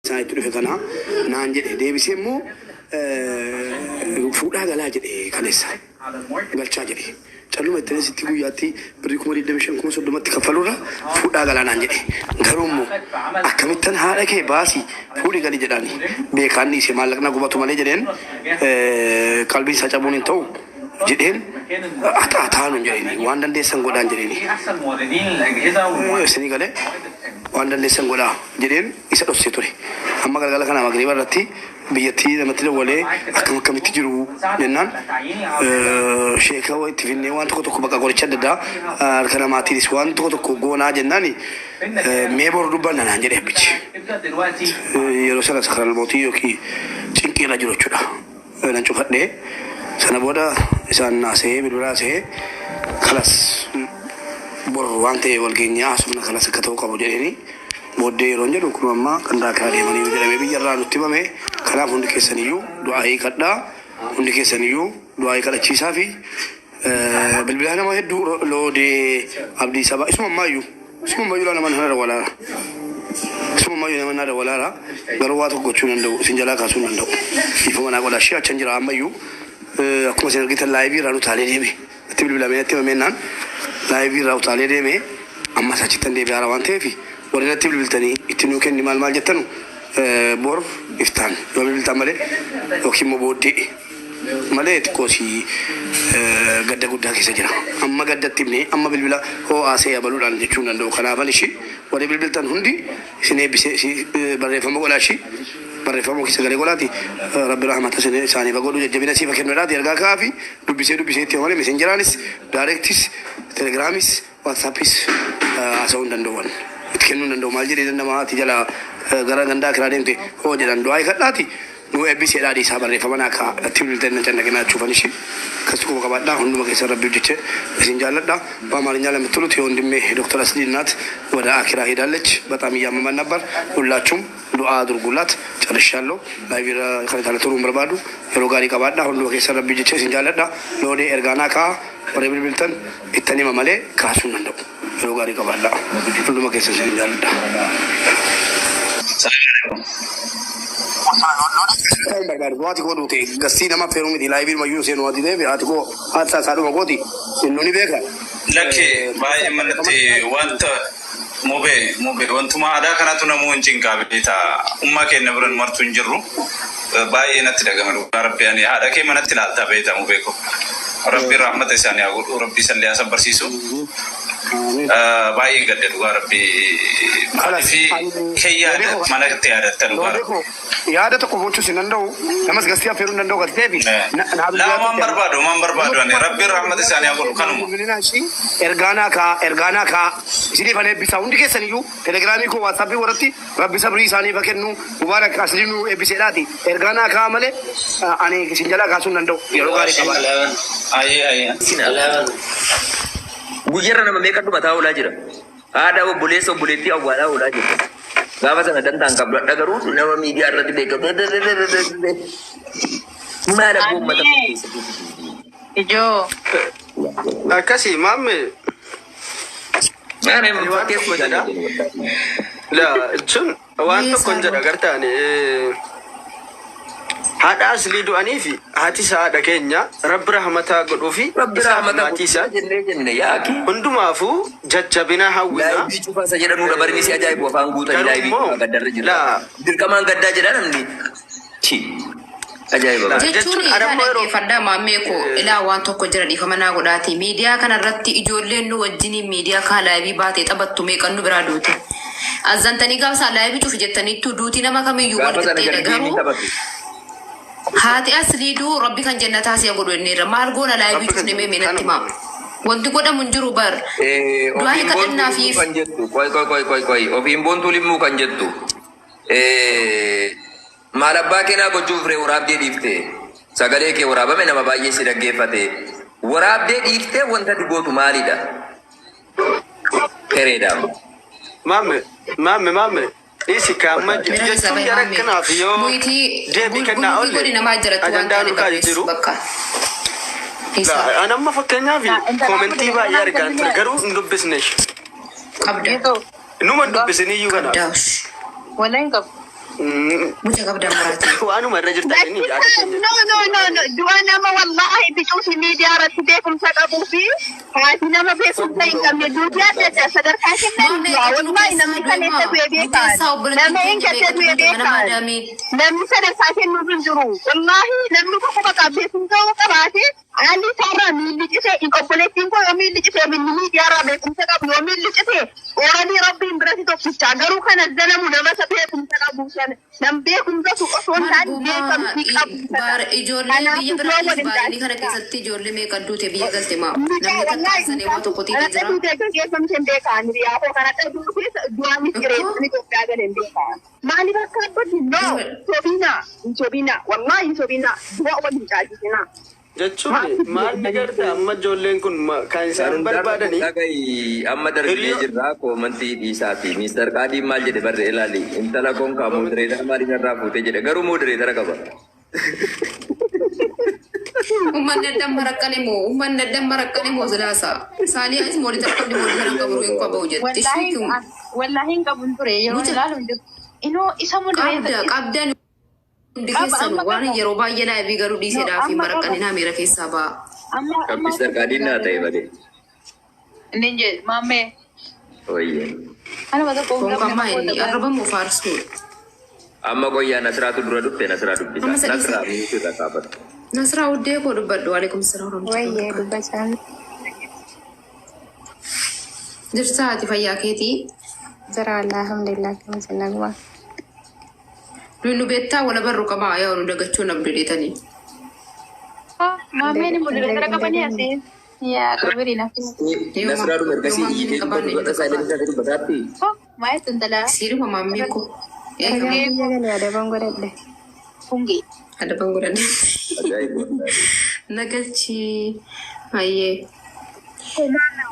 Saya itu kana naan jedhe deebisee immoo fuudhaa galaa jedhe kaleessa galchaa jedhe calluma itti sitti guyyaatti birrii 25,000 30,000 kaffalurra fuudhaa galaa naan jedhe garuu immoo akkamittan haadha kee baasii fuudhi gali jedhani beekaanni isee maallaqna gubatu malee jedheen qalbii isaa cabuun hin ta'u jedheen ataanu jedheni waan dandeessan godhaan jedheni isinii galee waan dandeessan godhaa jedheen isa dhoksee ture amma galgala kana magriba irratti biyyattii namatti dawalee akkamitti jiru jennaan sheeka itti finnee waan tokko bakka qoricha adda addaa harka namaatiinis waan tokko goonaa jennaani mee boru dubbanna naan jedhee abbichi yeroo sana sakaral mootii yookiin cinqii irra jiru jechuudha nan cufadhee sana booda isaan naasee bilbilaasee kalas bor waan ta'e walgeenyaa asumna kalas akka ta'uu qabu jedheeni booddee yeroo jedhu kun amma qandaakaa deemanii jedhamee biyyarraa nutti himame kanaaf hundi keessaniyyuu du'aayii kadhaa hundi keessaniyyuu du'aayii kadhachiisaa fi bilbilaa nama hedduu loodee abdii sabaa isuma ammayyuu nama nana walaala isuma ammayyuu nama nana walaala garuu waa tokko gochuu danda'u isin jalaa kaasuu danda'u ifuma naa godhaa shii achan jira ammayyuu akkuma isin argitan laayivii irraa utaalee deeme itti bilbilamee natti himameenaan laayivii irraa utaalee deeme ammas achittan deebi'aa haara waan ta'eef warri natti bilbiltanii itti nuu kenni maal jettanu bor iftaan yoo bilbiltan malee yookiin immoo booddee malee xiqqoosii gadda guddaa keessa jira amma gaddatti himne amma bilbila ho'aasee yabaluudhaan jechuun danda'u kanaafan ishii warri bilbiltan hundi isin eebbisee barreeffama godhaashi barreeffama keessa galee godhaati rabbi rahmata isaanii bagodhu jajjabina siifa kennuudhaati ergaa kaafi dubbisee itti malee mesenjeraanis daayirektis telegiraamis waatsaappis haasa'uu hin danda'uwan itti kennuu hin danda'u maal jedhee dandama haati jala gara gandaa kiraa deemte hoo jedhan du'aa kadhaati nu eebbisee dhaadhii isaa barreeffama akka itti bilbiltan cannaqinaa jechuufan ishii akkasii kuma qabaadhaa hunduma keessa rabbi hojjechee isin jaalladhaa በአማርኛ ለምትሉት የወንድሜ ዶክተር አስሊ እናት ወደ አኪራ ሄዳለች። በጣም እያመመን ነበር። ሁላችሁም ዱዓ አድርጉላት። ጨርሻለሁ። ላይቪራ ከለተሩ ምርባዱ የሮጋሪ ቀባዳ ሁሉ ከሰ ረቢ ጅቼ ሲንጃለዳ ለወዴ ኤርጋና ካ ወደ ቢልቢልተን ኢተኒ መመሌ ካሱን እንደው የሮጋሪ ቀባዳ ሁሉ ከሰ ሲንጃለዳ Buati ko dute gasti nama ferum di live ma yuse no adide be atiko atsa sadu magoti innuni beka lakke baye manati wanta mobe wantuma ada kana tunamu njinga beta umma ke nabran martun jirru baye natti daga maru rabbi ani ada ke manati lalta beta mobe ko rabbi rahmat isani agu rabbi salli asab barsisu baye gadde duga rabbi fi kayya mana ke ada tanuga yaada tokko gochuu sin danda'u namas gastii affeeruu danda'u galteefi la man barbadu ani rabbi rahmat isani agu kanuma ergaanaa kaa isinii fan eebbisaa hundi keessaniyyuu telegiraamii koo waatsaappii warratti rabbi sabrii isaanii fakkennu mubaarak asliinuu eebbiseedhaati ergaanaa kaa malee ani isin jalaa kaasuu hin danda'u yeroo gaarii qaba guyyarra nama meeqatu mataa oolaa jira aadaa obboleessa obboleettii awwaalaa oolaa jirta gaafa sana dantaan qabdu adda garuu nama miidiyaa irratti beekamu maal abbo ummata ijoo akkasi maamme maal fakkeessu jedha la chun waan tokko jedha gartaani haadha aslii du'anii fi haati isaa haadha keenya rabbi rahmataa godhuu fi rabbi rahmataa godhuu jenne yaaki hundumaafuu jajjabina hawwina laayibii cufaasa jedhamu dabarini si ajaa'ibu afaan guutanii laayibii gaddarra jira dirqamaan gaddaa jedha namni chi ajaa'iba jechuun dhaggeeffadhaa maammee koo ilaa waan tokko jira dhiifama naa godhaati miidiyaa kanarratti ijoolleen nu wajjiniin miidiyaa kaa laayibii baatee taphattu meeqan nu biraa duute azantanii gaafsaa laayibii cufi jettaniittu duutii nama kamiyyuu wal qixxeedha garuu haati asliiduu rabbi kan jannataa siya godhu enneerra maal goona laayibii cufne mee menatti maa wanti godhamu hin jiru bar du'aa kadhannaafiif kan jettu koy ofiin boontuu limmuu kan jettu maal abbaa keenaa gochuuf ree waraabdee dhiifte sagalee kee waraabame nama baay'ee si dhaggeeffate waraabdee dhiifte wanta digootu maalidha hereedhaam maamme isi kama jechuun jara kanaaf yoo deebii kennaa olle ajandaa dhugaa jiru anamma fakkeenyaaf koomentii baay'ee argaa ture garuu hin dubbisnesh qabda numa dubbisiniyyuu kana wallahi qab Mucha qabda maraati. Waanuma irra jirtan inni no. Dua nama wallahi bicuufi miidiyaa irratti beekumsa qabuu fi haati nama beekumsa hin qabne duudiyaa adda sadarkaa kennan wallahi namni kan eessa bu'ee beekan nama hin gadda bu'ee beekan namni sadarkaa kennuu hin jiru wallahi namni tokko bakka beekumsa qabaate Ali sarra miilli cite in obboleettiin koo yoo miilli cite miidiyaa irraa beekumsa qabu yoo miilli cite oranii rabbiin biratti tokkicha garuu kana dalamu nama sa beekumsa qabu nam beekumsa su osoo hin taane beekamti qabu. Ijoollee biyya biraatti baay'inii kana keessatti ijoollee meeqa duute biyya galte maa namni tattaasanii waa tokko tiiti jira. Beekamti hin beekan riyaafoo kana dhaguu keessa du'aanis jireenya Itoophiyaa galeen beekan. Maaliif akka abbatti no sobina wallahi sobina du'a waliin caalchisina. jechuun maalli garta amma ijoolleen kun kan isaan barbaadanii amma darbee jirraa koomantii dhiisaati Mr. Qaadiin maal jedhe barree ilaali intala konkaa modereetara maaliin irraa fuutee jedhe garuu modereetara qaba. Ummanni addan maraqqani moo silaasa saaliyaanis modereetara qabdi modereetara qabu hin qabu jetti. Wallahi hin qabu ture yeroo ilaalu inoo isa modereetara qabdan. Dikeessan waan yeroo baay'ee laabii garuu dhiiseedhaa fi maraqqanii meera keessaa ba'a. Mr. Qaadiin naa ta'e malee. Inni jedhe maammee. Oyyee. Konkammaa inni arrabamu faarsuu. Amma qoyyaa Nasraatu dura dhufte Nasraa dubbisa. Nasraa miitu irra kaafatu. Nasraa uddee koo dubbadhu waalaikum salaam. Wayyee dubbachaa. Jirsaa ati fayyaa keetii? Jira alhamdulillah kan sinagma. Lulu beektaa wala barru qabaa yaa nu dagachuu nabdu dheetanii. Maammeen modereetara qabanii asii. Yaa qabiri nafti. Nasraa dhuma ergasii iyyitee dubbata saayilensaa dubbataatti. Maayet intala. Siiruma maammee koo. Adaban godhadhe. Fungi. Adaban godhadhe. Nagalchi hayyee.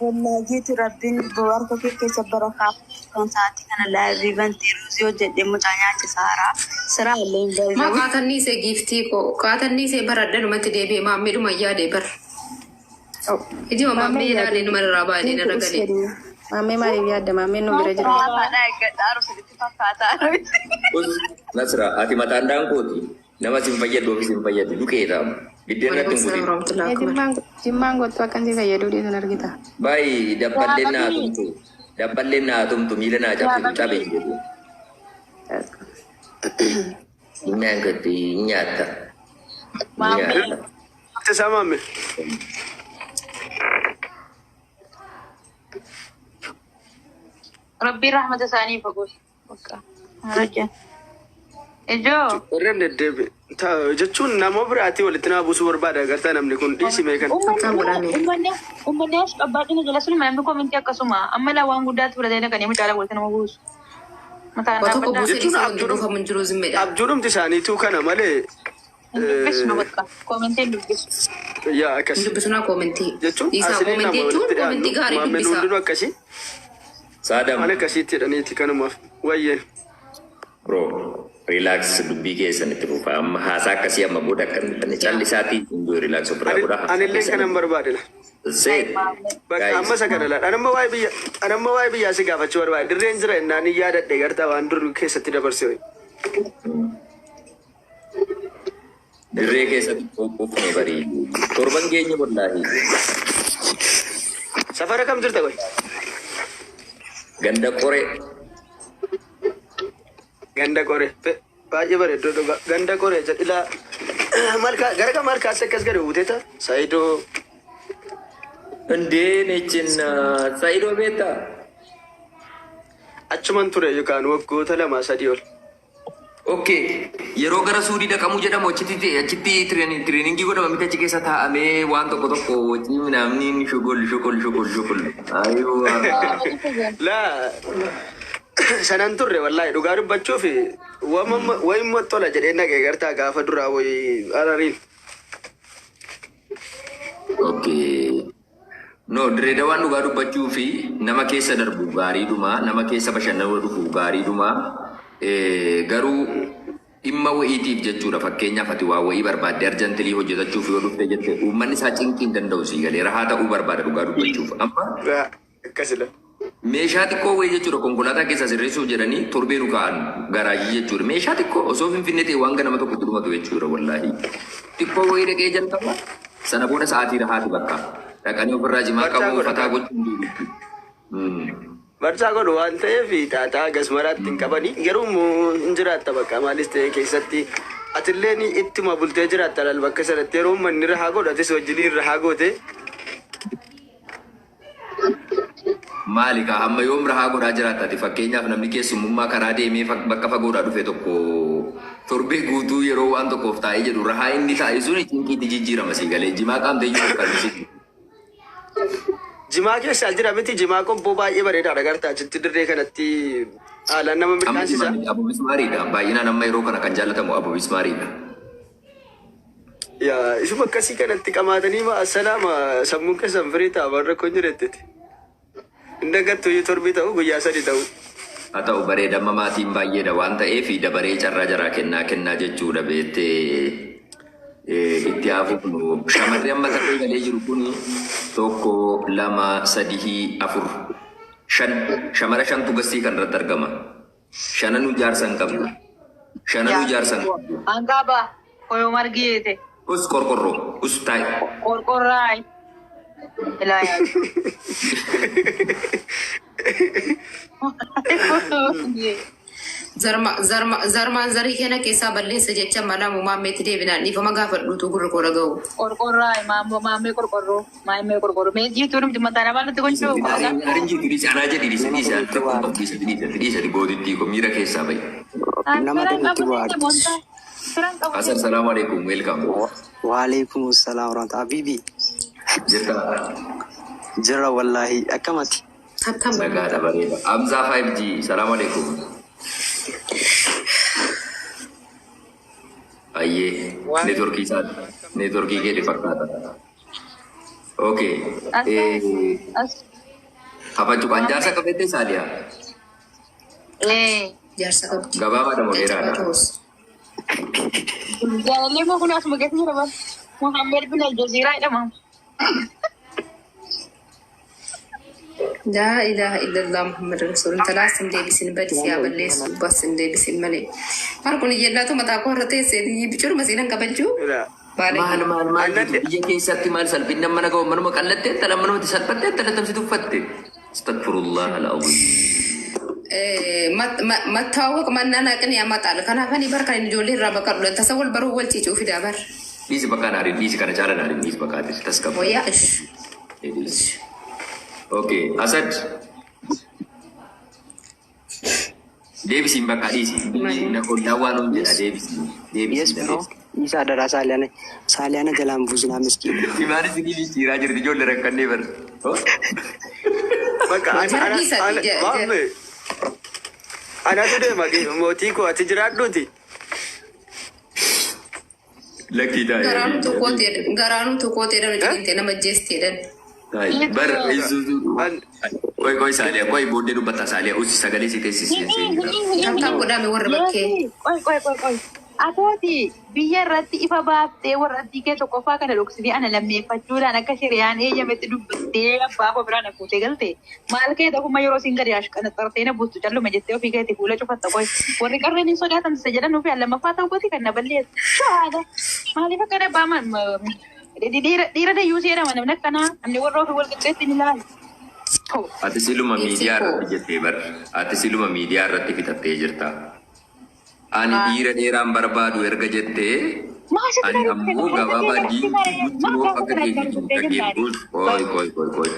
Wallahi Rabbiin warra keessa barakaaf kan sa'aatii kana laayivii bantii ruuzii hojjedhee mucaa nyaachisa haaraa siraa illee hin bareedu. Maa qaatanniisee giiftii koo qaatanniisee baradhanumatti deebi'ee maammeedhuma yaadee bar. Ijima maammee ilaalee numa irraa baay'ee narra galee. Maammee maaliif yaadda maammeen nu bira jira. Nasraa ati mataan daankooti nama sin fayyadu ofis hin fayyadu duqeedha. Biddeen irratti hin guddin. Jimmaan gottu akkansi fayyaduu dhiisan argita. Baay'ee dabballeen naa tumtu miila naa cabsitu cabe hin jedhu. Nyaan gadi nyaata. Ate isaa maamme. Rabbiin rahmata isaanii fagoosh. Rajjan. Ijoo. Warreen deddeebi. Jechuun nama biraatii walitti naa buusuu barbaada agartaa namni kun dhiisimee kan. Uummanni as qabbaadhina jala sun namni koomintii akkasuma amma laa waan guddaatti fudhatee dhaqanii mucaalaa walitti nama buusu. Abjuudhumti isaaniituu kana malee. Dubbisu bakka koomintiin dubbisu. Yaa akkasii. Dubbisuna koomintii. Jechuun asii nama walitti koomintii gaarii dubbisa. Maammeen hundinuu akkasii. Saadam. Waan akkasiitti jedhaniiti kanumaaf wayyeen. Bro. Relax dubbii keessan itti fufa amma haasaa akkasii amma booda akkan callisaatii hunduu relax ofirraa godha. Anillee kanan barbaadela. Bakka amma sagadala. Anamma waa'ee biyyaa si gaafachuu barbaade. Dirreen jira innaan hin yaadadhe gartaa waan dur keessatti dabarse. Dirree keessatti qophoofne barii. Torban keenya wallaahi. Safara kam jirta qoy? Ganda qoree. Ganda kore, baay'ee bareedduu ganda kore jedhila gara malkaas akkas gadi buuteeta saayidoo. Hundee nechinna saayidoo beektaa? Achuman ture yookaan waggoota 2-3 ol. Okay, yeroo gara suudii dhaqamuu jedhamu achitti tireeningii godhama miti achi keessa taa'amee waan tokko wajjin namni shogol. Laa. Sanan turre wallahi dhugaa dubbachuuf wayimmoo tola jedhee naqee gartaa gaafa duraa wayi arariin. Okay. No, Dirree waan dhugaa dubbachuuf nama keessa darbu gaariidhuma, nama keessa bashannanuu dhufu gaariidhuma. Garuu dhimma wayiitiif jechuudha fakkeenyaaf ati waa wayii barbaadde arjantilii hojjetachuuf yoo dhufte jette uummanni isaa cinqii hin danda'u sii galee rahaa ta'uu barbaada dhugaa dubbachuuf. Amma akkasila. Meeshaa xiqqoo wayii jechuudha konkolaataa keessa sirreessuuf jedhanii torbee nu ka'an garaajii jechuudha. Meeshaa xiqqoo osoo Finfinnee ta'e waan nama tokkotti dhumatu jechuudha wallaahi. Xiqqoo wayii dhaqee jalqaba sana booda sa'aatii rahaati bakka. Dhaqanii ofirraa jimaa qabu uffataa gochuun duuba. Barcaa godhu waan ta'eef taataa gasmaraatti hin qabanii garuu hin jiraatta bakka maalis ta'e keessatti atilleen ittuma bultee jiraatta laal bakka sanatti yeroo manni rahaa godhu atis wajjiniin rahaa goote. Maali kaa amma yoom rahaa godhaa jiraattati fakkeenyaaf namni keessummummaa karaa deemee bakka fagoodhaa dhufe tokko torbee guutuu yeroo waan tokkoof taa'ee jedhu rahaa inni taa'e sun cinqiitti jijjiirama sii galee jimaa qaamteeyyuu akkasii. Jimaa keessa jira miti jimaa qobboo baay'ee bareedaa agarta achitti dirree kanatti haalaan nama midhaansisa. Abu Bismaariidha baay'inaan amma yeroo kana kan jaallatamu Abu Bismaariidha. Yaa isuma akkasii kanatti qamaatanii salaama sammuun keessan firii ta'a warra kun jirettiti. Indagattu yoo torbii ta'u guyyaa sadii ta'u. Haa ta'u bareedama maatiin baay'eedha waan ta'eef dabaree carraa jaraa kennaa jechuudha beettee. Itti hafuuf shamarree amma ta'ee galee jiru kun 1, 2, 3, 4, 5 shamara 5tu gastii kan irratti argama. 5 jaarsan qabna. 5 jaarsan. Angaba koyo margiete. Us qorqorroo us taa'e. Qorqorraay. Ilaayaa. Zarmaan zarii keenya keessaa balleessa jecha mala muumammeetti deebinaan dhiifama gaafadhuutu gurra koora ga'u. Qorqorraay maammee qorqorroo maammee qorqorroo mee jiituu numti mataa namaa nutti gochuu. Arin jiru dhiise anaa jedhi dhiise gootitti miira keessaa bahi. Nama dhagatti bu'aadha. Asar salaamu alaikum welcome. Waalaikum salaam warahmatullahi Habibi. Jirra wallahi akkamati. Nagaadha bareeda. Amzaa 5G salaamu alaikum. Ayyee neetworkii kee fakkaata. Okay. Hafachuu kan jaarsa qabeettee saaliyaa? Jaarsa qabdi. Gabaabaa moo dheeraadha? Jaalallee moo kun asuma keessa jira bara. Muhammed bin Aljazeeraa jedhama. لا إله إلا الله محمد رسول الله ثلاث سندي بسن بدي سيا بليس بس سندي بسن ملي ماركوني يلا ما تاكو رتي سيدي بيجور مسيران كبلجو maal biyya keessatti maal salphinna mana ga'u manuma qallattee tala manuma salphattee tala tamsi tuffatte astagfirullah al'azim متاوق من أنا كني أمطال كان فني بركة نجولي رابع كرد تصور برو ولتي شوفي دابر ليس بكا نارين ليس كان جالا نارين ليس بكا تسكب وياش Okay, Asad. Davis baka isi. Na kondawan umjena Davis. Yes bro. Isa ada saliana jalan buzuna miskin. Di mana sini di Rajar di Jodoh rekan never. Maka anak tu deh magi moti ko ati jerat dulu. Lagi dah. Garanu tu kuat dan jadi nama Jesti dan. Bar isu koi salia koi bode du bata salia usi sagale si tesis Tam ko dami warra bakke. Koi. Atooti biyya irratti ifa baaftee warra diikee tokko faa kana dhoksitee ana lammeeffachuudhaan akka shiriyaan eeyyametti dubbattee abbaa koo biraan fuutee galte maal kee ta'uma yeroo siin gadi ashqanaxartee na buustu calluma jettee ofii keetii fuula cufatta qoy warri qarreen hin sodaatan isa jedhan ofii lammaffaa ta'u gooti kan na balleessu shaada maaliif akka dhabbaaman dhiira dayyuu seedhama namni akkanaa namni warra ofii wal qixxeetti ni ilaali. Ati siluma miidiyaa irratti jettee bar ati siluma miidiyaa irratti fitattee jirta. Ani dhiira dheeraan barbaadu erga jettee ani ammoo gabaabaa diimtuu guutuu akka deebi'u dhageeffus koi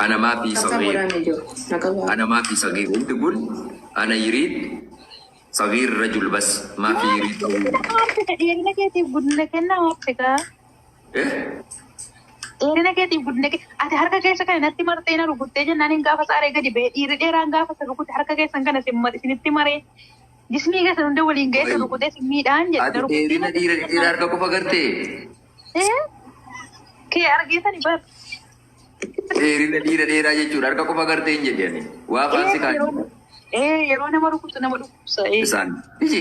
ana maafi sagir wanti kun ana yiriid sagir rajul bas maafi yiriid Dheerina keetiif guddina kennaa Afrikaa. Dheerina keetiif guddina ati harka keessa kana natti martee na rukuttee jennaan hin gaafa saaree gadi ba'e dhiirri dheeraan gaafa sa rukutte harka keessan kana isinitti maree jismii keessan hunda waliin ga'e sa rukuttee simmiidhaan jedhe. Ati dheerina dhiira harka qofa gartee? Kee argeetani bar. Dheerina dhiira dheeraa jechuudha harka qofa gartee hin jedhani. Waa faansi kaanii. Yeroo nama rukuttu nama dhukkubsa. Isaan iji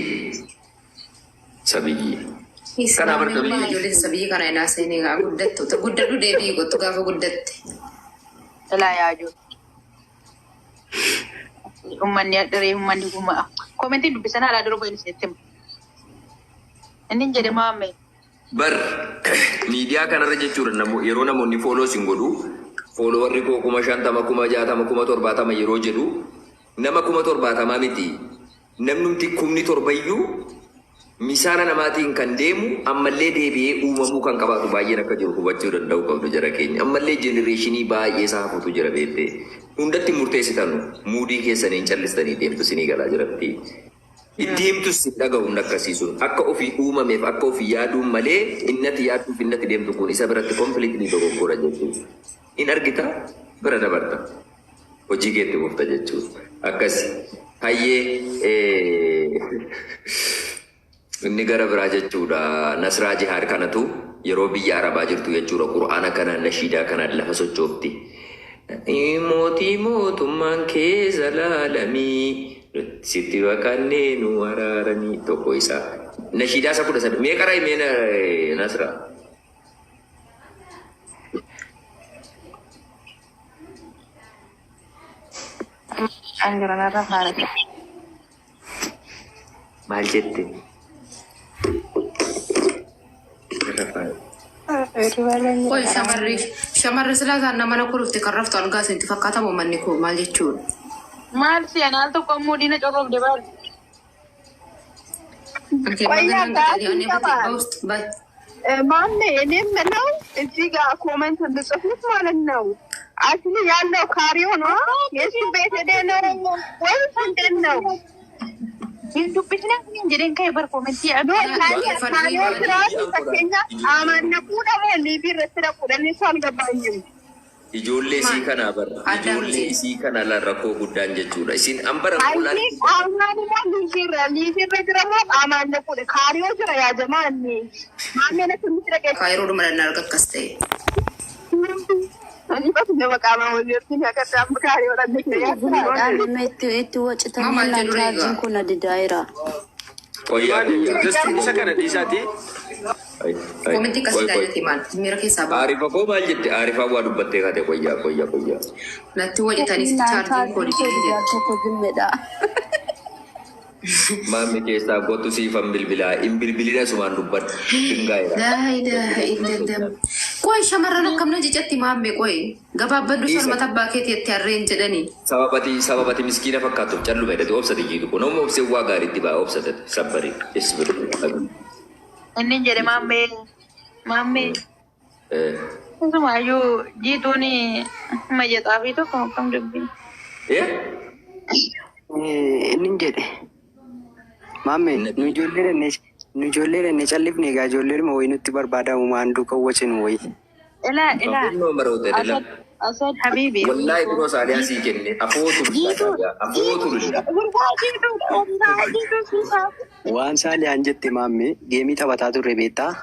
sabiyyi. Kana barka Islaamni biyyi. ijoollee sabii kana inaa seenii gaa guddadhu deebii gottu gaafa guddatte. Ilaa yaaju. Ummanni addaree ummanni gumaa. Komentiin dubbisan haala dura bu'een isinitti himu. Inni jedhe maamme. Bar miidiyaa kanarra jechuudha yeroo namoonni fooloo sin godhu fooloowarri koo 50,000 60,000 70,000 yeroo jedhu nama 70,000 miti namnumti 7,000 misaala namaatiin kan deemu ammallee deebi'ee uumamuu kan qabaatu baay'een akka jiru hubachuu danda'u qabdu jara keenya ammallee jenereeshinii baay'ee saafutu jira beektee hundatti murteessitan muudii keessanii callistanii deemtu sinii galaa jiratti. Itti himtu si dhaga'uun akkasiisun akka ofii uumameef akka ofii yaaduun malee innati yaaduuf innati deemtu kun isa biratti konfiliiktii dogoggora jechuudha. In argita bira dabarta hojii keetti mufta jechuudha. Akkas hayyee inni gara biraa jechuudha Nasraa Jihaar kanatu yeroo biyya Arabaa jirtu jechuudha Qur'aana kanaan nashiidaa kanaan lafa sochoofti. Mootii mootummaan kee zalaalamii sitti bakannee nu waraaranii tokko isaa nashiidaa isa 13 meeqara himeen Nasraa? Anjuran irra haala. Maal jette? Oi shamarri silaa taanna mana kuruufte kan raftu algaa isinitti fakkaatamu manni koo maal jechuudha? Maal si anaal tokko ammoo diina corroof debaal. ማሜ እኔ የምለው እዚህ ጋር ኮሜንት እንድጽፉት ማለት ነው። አስሊ ያለው ካሪዮ ነው የሱ ቤት ሄደ ነው ወይስ እንዴት ነው? Dubbisni jedheen ka'e bar komentii aduu ካሪዮ ስራስ ተከኛ አማነቁ ደግሞ ሊቢር ስራ ቁደን ሰው አልገባኝም። Ijoollee isii kanaa barra. Ijoollee isii kana la rakkoo guddaan jechuudha. Isin ambara Ayi amanuma liibirra jiramoo amannequudha. Kaariyoo jira yaa jamaanni. Maamee na tunnisi dhagee. Kaayiroo dhuma dhanaa arga akkas ta'e. Ani bakka nama qaama waliin akka ta'an kaariyoo dhagee yaa. Itti wacitanii laachaarjiin kun adidaayira. Isa kana dhiisaati. Komentii kasii daanyati maal? Miira keessaa ba'a. Arifa koo maal jette? Arifa waa dubbattee kaate qoyyaa. Natti wajjitanii chaarjiin koo dhibee. Tokko jimmeedha. Maammi keessaa gootu siifan bilbilaa. In bilbilina sumaan dubbadhu. Daayi. Qoy shamarran akkamna jechatti maamme qoy. Gabaabbaddu sarmata abbaa keetii itti harreen jedhanii. Sababati miskiina fakkaatuuf calluma hidhate obsate jiitu kun nama obsee waa gaariitti ba'a obsate sabbarii. inni jedhe maammee Sumayyuu jiituun mayyaxaa fi tokko akkam dubbii. Inni jedhe maammee nu ijoollee dhannee callifne egaa ijoollee dhuma wayii nutti barbaadamu maanduu qawwacin wayii. Ilaa Asad Habibi. Wallahi biro saaliyaa sii kenne afootu Waan saaliyaan jette maammee geemii taphataa turre beektaa?